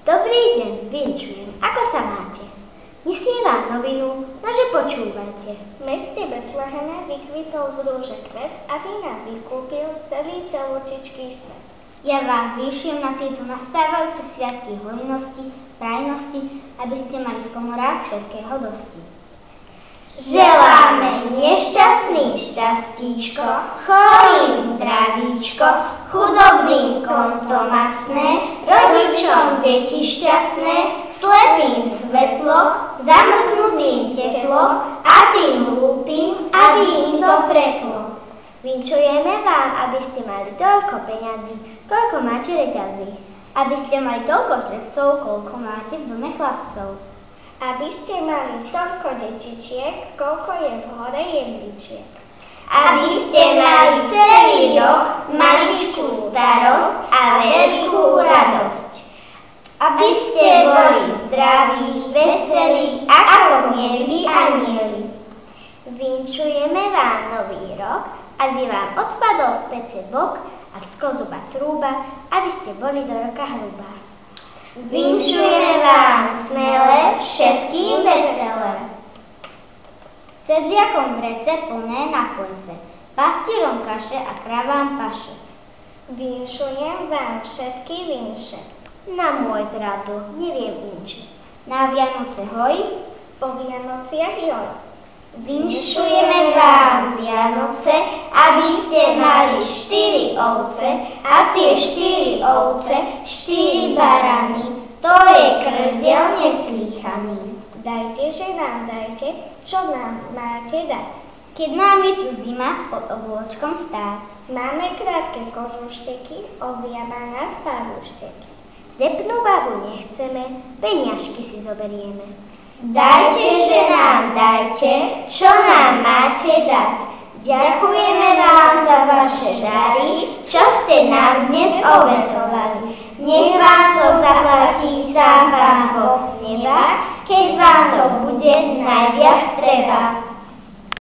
Dobrý deň, vinčujem. Ako sa máte? Nesiem vám novinu, nože počúvajte. V meste Betleheme vykvitol z rúže kvet, aby nám vykúpil celý celočičký svet. Ja vám vyšiem na tieto nastávajúce sviatky hojnosti, prajnosti, aby ste mali v komorách všetkého dosti. Želáme nešťastným šťastíčko, chorým zdravíčko, chudobným konto masné, rodičom deti šťastné, slepým svetlo, zamrznutým teplo a tým hlúpým, aby im to preplo. Vinčujeme vám, aby ste mali toľko peňazí, koľko máte reťazí. Aby ste mali toľko žrebcov, koľko máte v dome chlapcov. Aby ste mali toľko dečičiek, koľko je v hore jedličiek. Aby ste mali celý rok maličkú starosť a veľkú radosť. Aby ste boli zdraví, veselí, ako v nebi anieli. Vinčujeme vám nový rok, aby vám odpadol z pece bok a z kozuba trúba, aby ste boli do roka hrubá. Vinčujeme vám smele, všetkým veselé. Sedliakom vrece plné na pleze, pastierom kaše a kravám paše. Vinšujem vám všetky vinše. Na môj bradu, neviem inče. Na Vianoce hoj, Po Vianociach joj. Vinšujeme vám Vianoce, aby ste mali 4 ovce a tie 4 ovce 4 barany. To je krdeľ neslýchaný. Dajte, že nám dajte, čo nám máte dať. keď nám je tu zima pod oblôčkom stáť. Máme krátke kožušteky, ozia má nás párúšteky. Repnú babu nechceme, peniažky si zoberieme. Dajte, že nám dajte, čo nám máte dať. Ďakujeme vám za vaše dary, čo ste nám dnes obetovali. Nech vám to zaplatí sám Pán Boh z neba, keď vám to bude najviac treba.